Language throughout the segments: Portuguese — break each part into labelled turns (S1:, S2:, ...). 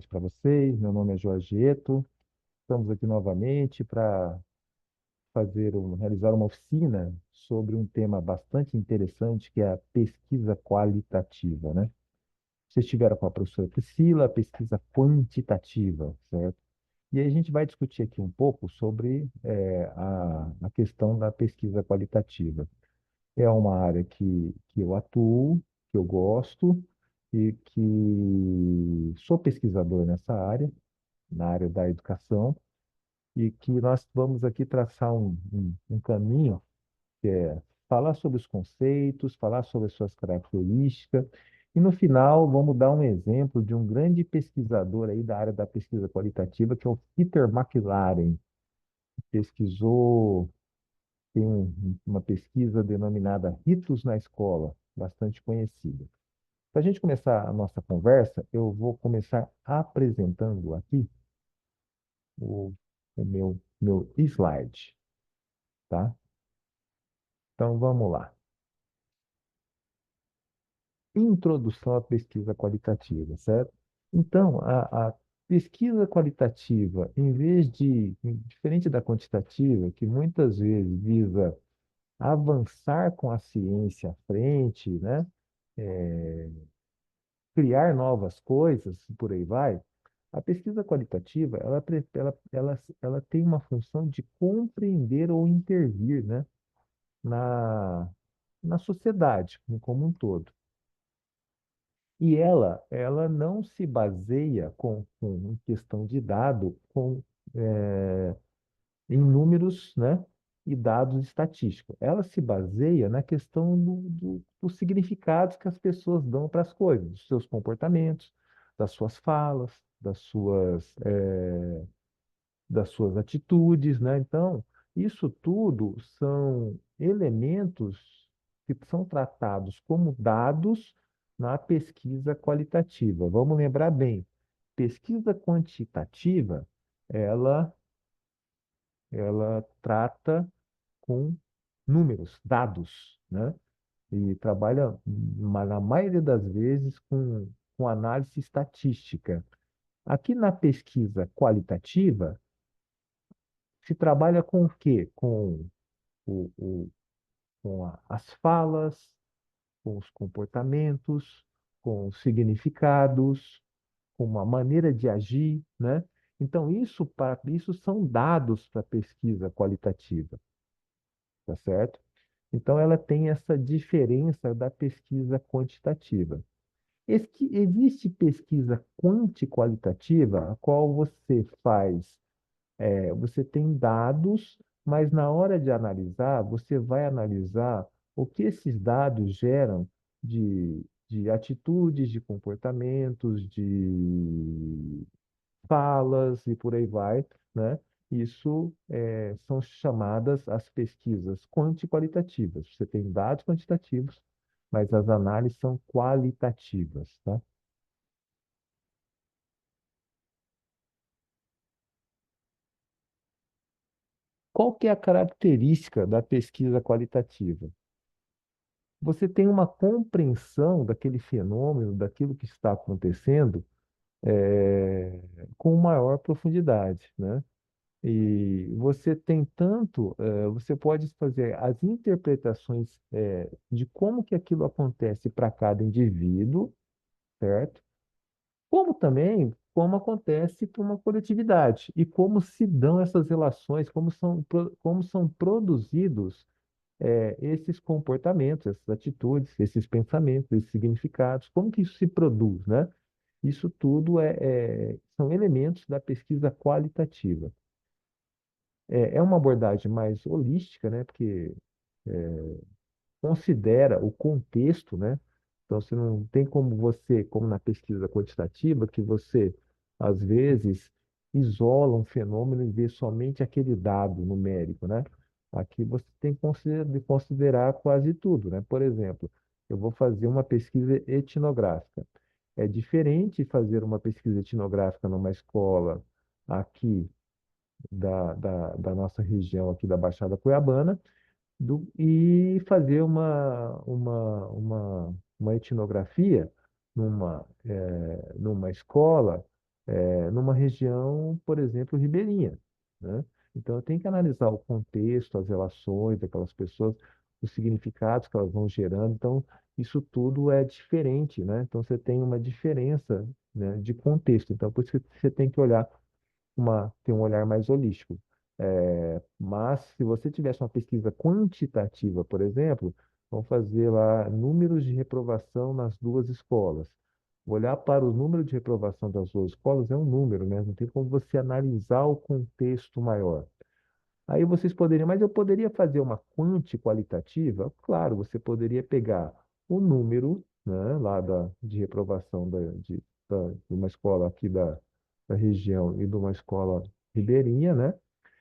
S1: tarde para vocês. Meu nome é Jorgeto. Estamos aqui novamente para realizar uma oficina sobre um tema bastante interessante, que é a pesquisa qualitativa, né? Vocês estiveram com a professora Priscila, a pesquisa quantitativa, certo? E aí a gente vai discutir aqui um pouco sobre a questão da pesquisa qualitativa. É uma área que eu atuo, que eu gosto e que sou pesquisador nessa área, na área da educação, e que nós vamos aqui traçar um caminho, que é falar sobre os conceitos, falar sobre as suas características, e no final vamos dar um exemplo de um grande pesquisador aí da área da pesquisa qualitativa, que é o Peter McLaren. Pesquisou Tem uma pesquisa denominada Ritos na Escola, bastante conhecida. Para a gente começar a nossa conversa, eu vou começar apresentando aqui o, o meu slide, tá? Então vamos lá. Introdução à pesquisa qualitativa, certo? Então, a pesquisa qualitativa, diferente da quantitativa, que muitas vezes visa avançar com a ciência à frente, né? Criar novas coisas, por aí vai, a pesquisa qualitativa, ela tem uma função de compreender ou intervir, né, na, na sociedade como um todo. E ela não se baseia com questão de dado, em números, né, e dados estatísticos. Ela se baseia na questão dos significados que as pessoas dão para as coisas, dos seus comportamentos, das suas falas, das suas atitudes, né? Então, isso tudo são elementos que são tratados como dados na pesquisa qualitativa. Vamos lembrar bem, pesquisa quantitativa, ela ela trata com números, dados, né? E trabalha, na maioria das vezes, com análise estatística. Aqui na pesquisa qualitativa, se trabalha com o quê? O, o, as falas, com os comportamentos, com os significados, com uma maneira de agir, né? Então, isso são dados para pesquisa qualitativa, tá certo? Então, ela tem essa diferença da pesquisa quantitativa. Existe pesquisa quanti-qualitativa, a qual você tem dados, mas na hora de analisar, você vai analisar o que esses dados geram de atitudes, de comportamentos, de falas e por aí vai, né? Isso são chamadas as pesquisas quanti-qualitativas. Você tem dados quantitativos, mas as análises são qualitativas, tá? Qual que é a característica da pesquisa qualitativa? Você tem uma compreensão daquele fenômeno, daquilo que está acontecendo, com maior profundidade, né? E você pode fazer as interpretações, de como que aquilo acontece para cada indivíduo, certo? Como também como acontece para uma coletividade e como se dão essas relações, como são produzidos, esses comportamentos, essas atitudes, esses pensamentos, esses significados, como que isso se produz, né? Isso tudo são elementos da pesquisa qualitativa. É uma abordagem mais holística, né? Porque considera o contexto, né? Então, você não tem como na pesquisa quantitativa, que você, às vezes, isola um fenômeno e vê somente aquele dado numérico, né? Aqui você tem que considerar quase tudo, né? Por exemplo, eu vou fazer uma pesquisa etnográfica. É diferente fazer uma pesquisa etnográfica numa escola aqui da nossa região, aqui da Baixada Cuiabana, e fazer uma etnografia numa escola numa região, por exemplo, ribeirinha, né? Então, eu tenho que analisar o contexto, as relações daquelas pessoas, os significados que elas vão gerando. Então, isso tudo é diferente, né? Então, você tem uma diferença, né, de contexto. Então, por isso que você tem que olhar ter um olhar mais holístico. Mas, se você tivesse uma pesquisa quantitativa, por exemplo, vamos fazer lá números de reprovação nas duas escolas. Olhar para o número de reprovação das duas escolas é um número, né? Não tem como você analisar o contexto maior. Aí vocês poderiam, mas eu poderia fazer uma qualitativa? Claro, você poderia pegar o número, né, lá de reprovação de uma escola aqui da região e de uma escola ribeirinha, né,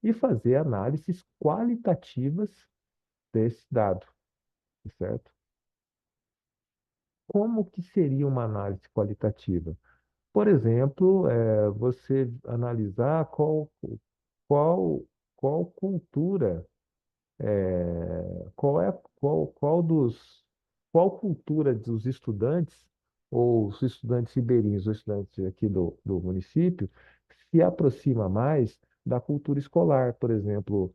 S1: e fazer análises qualitativas desse dado, certo? Como que seria uma análise qualitativa? Por exemplo, você analisar qual, qual cultura qual é qual cultura dos estudantes ou os estudantes ribeirinhos, os estudantes aqui do município se aproxima mais da cultura escolar, por exemplo,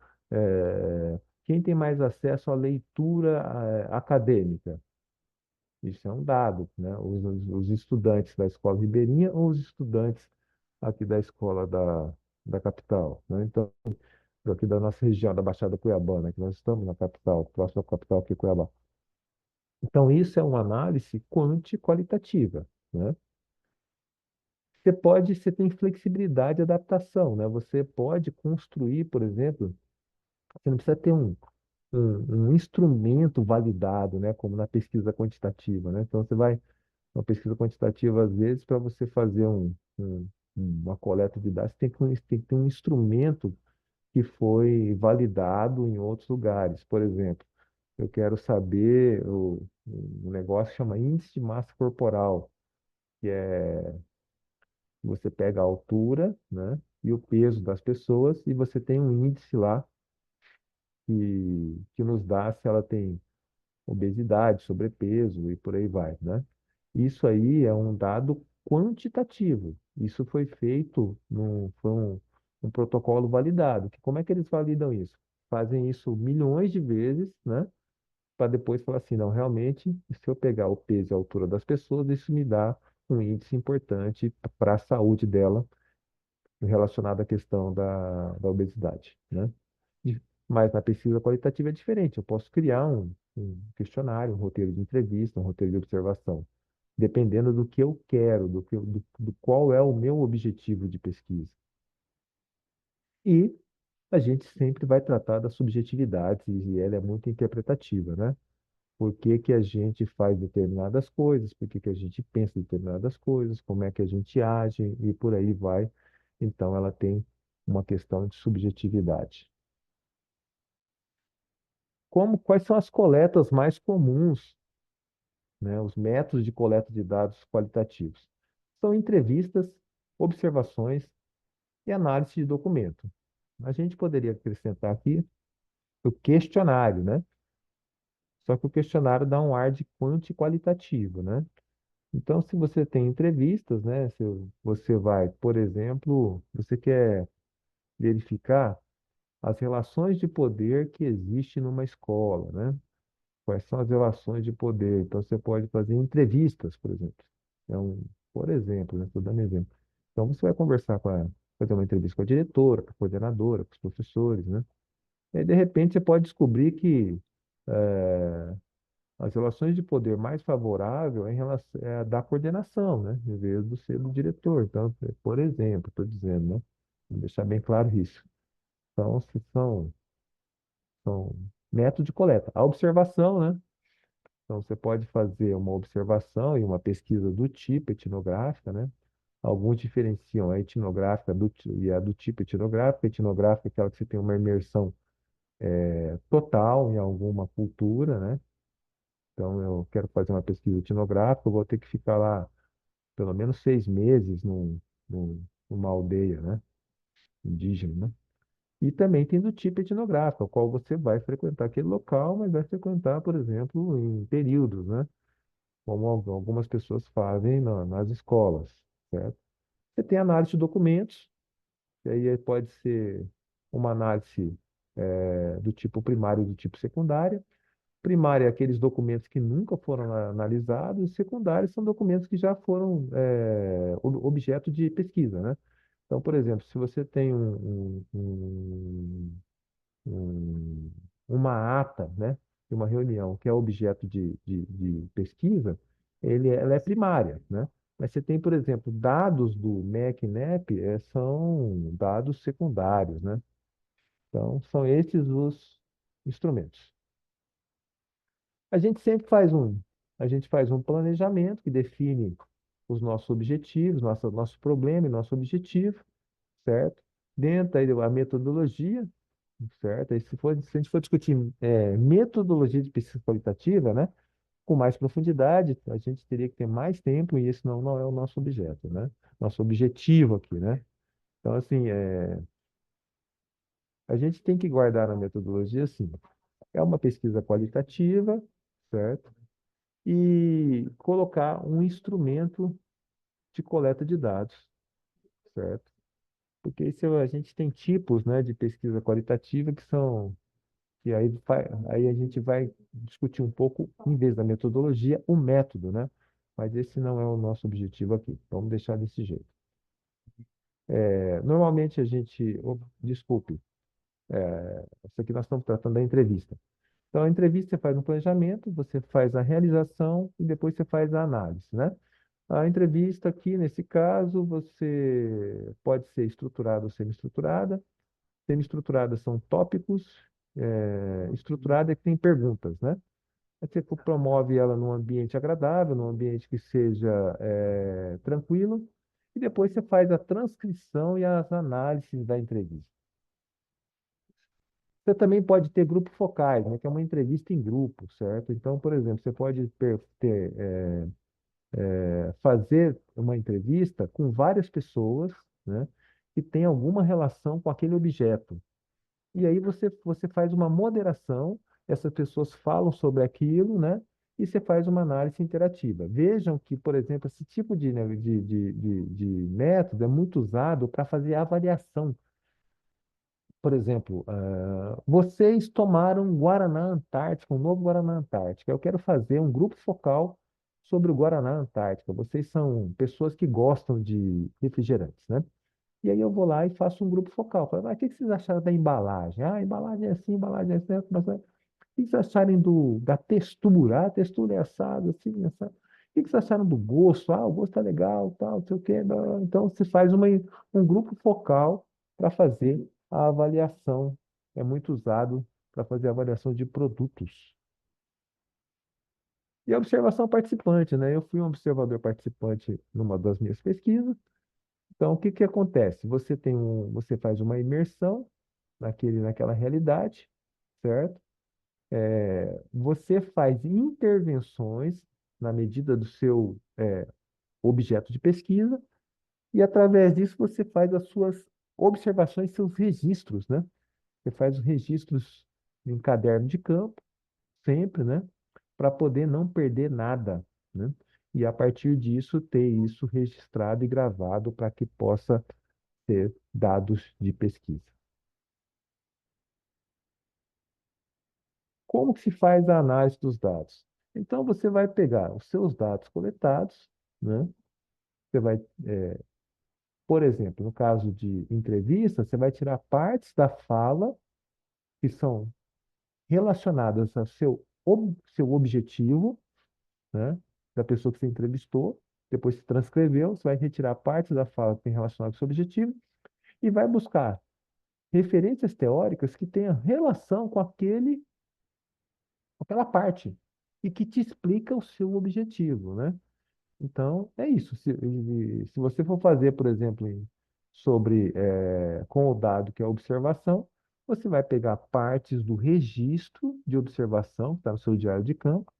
S1: quem tem mais acesso à leitura acadêmica? Isso é um dado, né? Os estudantes da escola ribeirinha ou os estudantes aqui da escola da capital, né? Então, aqui da nossa região, da Baixada Cuiabana, que nós estamos na capital, próximo à capital aqui, Cuiabá. Então, isso é uma análise qualitativa, né? Você tem flexibilidade de adaptação, né? Você pode construir, por exemplo, você não precisa ter um instrumento validado, né? Como na pesquisa quantitativa, né? Então, uma pesquisa quantitativa, às vezes, para você fazer uma coleta de dados, tem que ter um instrumento que foi validado em outros lugares. Por exemplo, eu quero saber um negócio que chama índice de massa corporal, que é você pega a altura, né, e o peso das pessoas e você tem um índice lá que nos dá se ela tem obesidade, sobrepeso e por aí vai, né? Isso aí é um dado quantitativo. Isso foi feito foi um protocolo validado. Como é que eles validam isso? Fazem isso milhões de vezes, né? Para depois falar assim, não, realmente, se eu pegar o peso e a altura das pessoas, isso me dá um índice importante para a saúde dela relacionado à questão da obesidade, né? E- Mas na pesquisa qualitativa é diferente. Eu posso criar um questionário, um roteiro de entrevista, um roteiro de observação, dependendo do que eu quero, do qual é o meu objetivo de pesquisa. E a gente sempre vai tratar da subjetividade, e ela é muito interpretativa, né? Por que que a gente faz determinadas coisas, por que que a gente pensa determinadas coisas, como é que a gente age e por aí vai. Então, ela tem uma questão de subjetividade. Quais são as coletas mais comuns, né, os métodos de coleta de dados qualitativos? São entrevistas, observações e análise de documento. A gente poderia acrescentar aqui o questionário, né? Só que o questionário dá um ar de qualitativo, né? Então, se você tem entrevistas, né, se você vai, por exemplo, você quer verificar as relações de poder que existem numa escola, né? Quais são as relações de poder? Então, você pode fazer entrevistas, por exemplo. Por exemplo, né, estou dando exemplo. Então, você vai fazer uma entrevista com a diretora, com a coordenadora, com os professores, né? E aí, de repente, você pode descobrir que eh, as relações de poder mais favorável é em relação é a da coordenação, né? Em vez do ser do diretor. Então, por exemplo, estou dizendo, né? Vou deixar bem claro isso. Então, são métodos de coleta. A observação, né? Então, você pode fazer uma observação e uma pesquisa do tipo etnográfica, né? Alguns diferenciam a etnográfica e a do tipo etnográfica. A etnográfica é aquela que você tem uma imersão total em alguma cultura, né? Então, eu quero fazer uma pesquisa etnográfica, eu vou ter que ficar lá pelo menos 6 meses numa aldeia, né? Indígena, né? E também tem do tipo etnográfico, ao qual você vai frequentar aquele local, mas vai frequentar, por exemplo, em períodos, né? Como algumas pessoas fazem nas escolas, certo? Você tem análise de documentos, e aí pode ser uma análise do tipo primário e do tipo secundária. Primária é aqueles documentos que nunca foram analisados, e secundários são documentos que já foram objeto de pesquisa, né? Então, por exemplo, se você tem um- uma ata, né, de uma reunião que é objeto de pesquisa, ela é primária, né? Mas você tem, por exemplo, dados do MEC e NEP, são dados secundários, né? Então, são esses os instrumentos. A gente sempre a gente faz um planejamento que define os nossos objetivos, nosso problema e nosso objetivo, certo? Dentro aí a metodologia, certo? Aí se a gente for discutir metodologia de pesquisa qualitativa, né, com mais profundidade, a gente teria que ter mais tempo e esse não é o nosso objeto, né? Nosso objetivo aqui, né? Então, assim, a gente tem que guardar na metodologia, assim, é uma pesquisa qualitativa, certo? E colocar um instrumento de coleta de dados, certo? Porque isso a gente tem tipos, né, de pesquisa qualitativa que são e aí a gente vai discutir um pouco, em vez da metodologia, o método, né? Mas esse não é o nosso objetivo aqui. Vamos deixar desse jeito. Normalmente a gente, desculpe, isso aqui nós estamos tratando da entrevista. Então, a entrevista você faz um planejamento, você faz a realização e depois você faz a análise, né? A entrevista aqui, nesse caso, você pode ser estruturada ou semi-estruturada. Semi-estruturada são tópicos, estruturada é que tem perguntas, né? Aí você promove ela num ambiente agradável, num ambiente que seja tranquilo, e depois você faz a transcrição e as análises da entrevista. Você também pode ter grupos focais, né, que é uma entrevista em grupo, certo? Então, por exemplo, você pode fazer uma entrevista com várias pessoas, né, que têm alguma relação com aquele objeto. E aí você faz uma moderação, essas pessoas falam sobre aquilo, né? E você faz uma análise interativa. Vejam que, por exemplo, esse tipo de método é muito usado para fazer avaliação. Por exemplo, vocês tomaram Guaraná Antártica, um novo Guaraná Antártica. Eu quero fazer um grupo focal sobre o Guaraná Antártica. Vocês são pessoas que gostam de refrigerantes, né? E aí eu vou lá e faço um grupo focal. Falo, o que que vocês acharam da embalagem? Ah, a embalagem é assim, a embalagem é assim. O que vocês acharem da textura? Ah, a textura é assada, assim, assado. O que vocês acharam do gosto? Ah, o gosto é legal, tal, não sei o quê. Então, se faz um grupo focal para fazer a avaliação. É muito usado para fazer a avaliação de produtos. E a observação participante, né? Eu fui um observador participante numa das minhas pesquisas. Então, o que que acontece? Você faz uma imersão naquela realidade, certo? Você faz intervenções na medida do seu objeto de pesquisa e através disso você faz as suas observações, seus registros, né? Você faz os registros em caderno de campo, sempre, né? Para poder não perder nada, né? E a partir disso ter isso registrado e gravado para que possa ter dados de pesquisa. Como que se faz a análise dos dados? Então, você vai pegar os seus dados coletados, né? Você vai, por exemplo, no caso de entrevista, você vai tirar partes da fala que são relacionadas ao seu objetivo, né? Da pessoa que você entrevistou. Depois você transcreveu, você vai retirar partes da fala que tem relacionado com o seu objetivo e vai buscar referências teóricas que tenham relação com aquela parte e que te explica o seu objetivo, né? Então, é isso. Se você for fazer, por exemplo, com o dado que é a observação, você vai pegar partes do registro de observação, que está no seu diário de campo,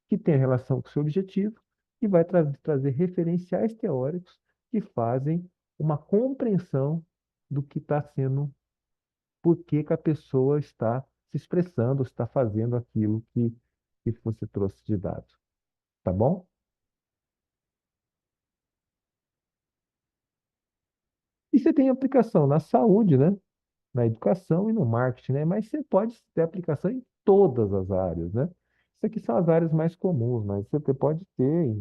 S1: que tem relação com o seu objetivo, e vai trazer referenciais teóricos que fazem uma compreensão do que está sendo, por que que a pessoa está se expressando, está fazendo aquilo que você trouxe de dado. Tá bom? E você tem aplicação na saúde, né? Na educação e no marketing, né? Mas você pode ter aplicação em todas as áreas, né? Isso aqui são as áreas mais comuns, mas você pode ter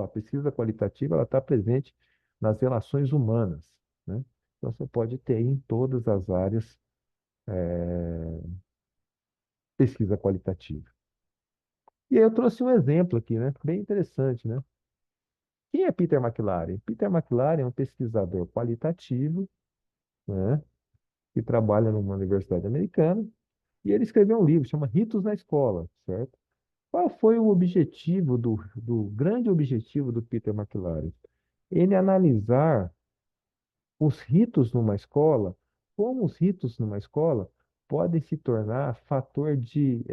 S1: a pesquisa qualitativa, ela está presente nas relações humanas, né? Então você pode ter em todas as áreas pesquisa qualitativa. E aí eu trouxe um exemplo aqui, né? Bem interessante, né? Quem é Peter McLaren? Peter McLaren é um pesquisador qualitativo, né? Que trabalha numa universidade americana, e ele escreveu um livro, chama Ritos na Escola, certo? Qual foi o objetivo do grande objetivo do Peter McLaren? Ele analisar os ritos numa escola, como os ritos numa escola podem se tornar fator de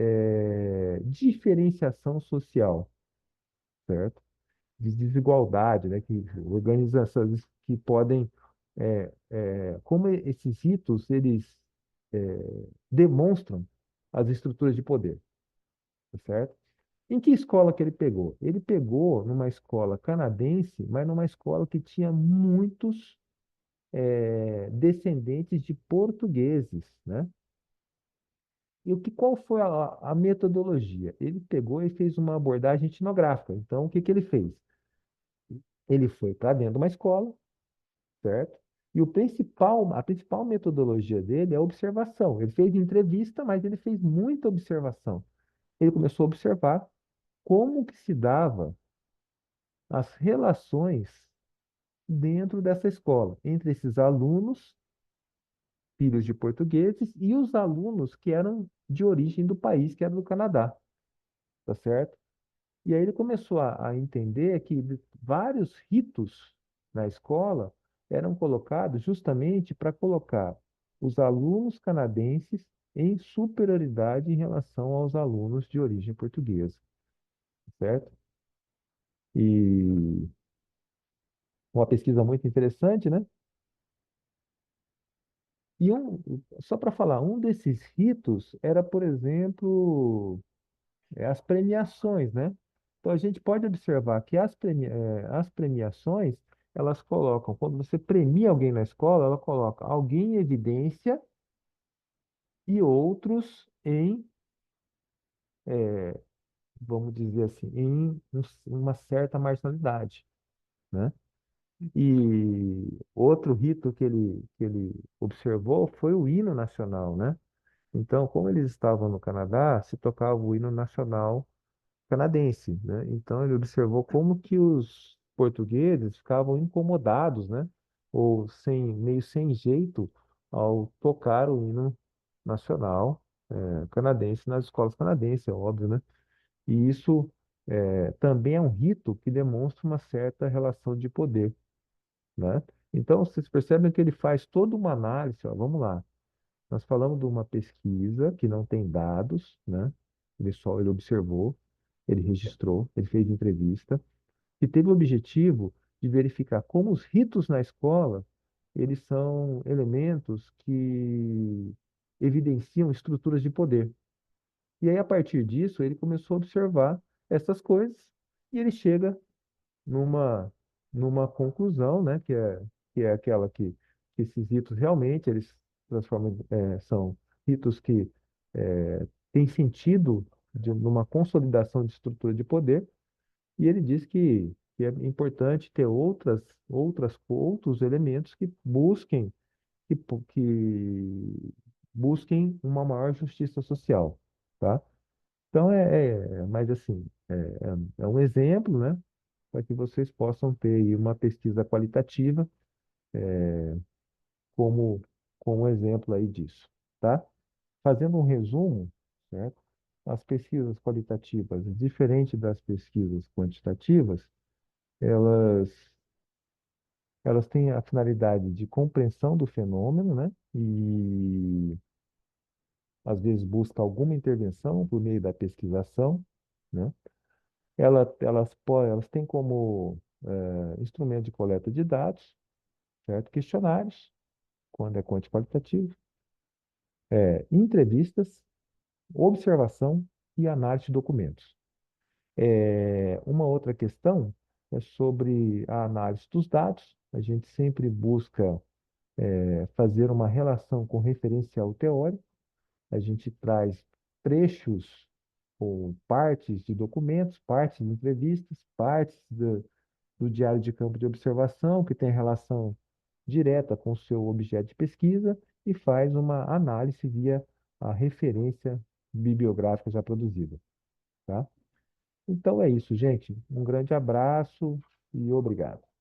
S1: diferenciação social, certo? De desigualdade, né? Que organizações que podem, como esses ritos eles demonstram as estruturas de poder, tá certo? Em que escola que ele pegou? Ele pegou numa escola canadense, mas numa escola que tinha muitos descendentes de portugueses, né? E qual foi a metodologia? Ele pegou e fez uma abordagem etnográfica. Então, o que que ele fez? Ele foi para dentro de uma escola, certo? E a principal metodologia dele é a observação. Ele fez entrevista, mas ele fez muita observação. Ele começou a observar como que se dava as relações dentro dessa escola, entre esses alunos, filhos de portugueses, e os alunos que eram de origem do país, que era do Canadá, tá certo? E aí ele começou a entender que vários ritos na escola eram colocados justamente para colocar os alunos canadenses em superioridade em relação aos alunos de origem portuguesa, certo? E uma pesquisa muito interessante, né? Só para falar, um desses ritos era, por exemplo, as premiações, né? Então a gente pode observar que as premiações, elas colocam, quando você premia alguém na escola, ela coloca alguém em evidência e outros vamos dizer assim, uma certa marginalidade, né? E outro rito que ele observou foi o hino nacional, né? Então, como eles estavam no Canadá, se tocava o hino nacional canadense, né? Então, ele observou como que os portugueses ficavam incomodados, né? Ou meio sem jeito ao tocar o hino nacional, canadense nas escolas canadenses, é óbvio, né? E isso também é um rito que demonstra uma certa relação de poder, né? Então, vocês percebem que ele faz toda uma análise, ó, vamos lá. Nós falamos de uma pesquisa que não tem dados, né? Ele observou, ele registrou, ele fez entrevista, e teve o objetivo de verificar como os ritos na escola, eles são elementos que evidenciam estruturas de poder. E aí, a partir disso, ele começou a observar essas coisas e ele chega numa, numa conclusão, né, que é aquela que esses ritos realmente eles são ritos que têm sentido numa consolidação de estrutura de poder, e ele diz que é importante ter outros elementos que busquem uma maior justiça social, tá? Então mas assim, é um exemplo, né? Para que vocês possam ter aí uma pesquisa qualitativa como, como exemplo aí disso, tá? Fazendo um resumo, certo? As pesquisas qualitativas, diferente das pesquisas quantitativas, elas, elas têm a finalidade de compreensão do fenômeno, né? E às vezes busca alguma intervenção por meio da pesquisação, né? Elas têm como instrumento de coleta de dados, certo? Questionários, quando é quantitativo, entrevistas, observação e análise de documentos. Uma outra questão é sobre a análise dos dados. A gente sempre busca. fazer uma relação com referencial teórico. A gente traz trechos ou partes de documentos, partes de entrevistas, partes do diário de campo de observação, que tem relação direta com o seu objeto de pesquisa, e faz uma análise via a referência bibliográfica já produzida, tá? Então é isso, gente. Um grande abraço e obrigado.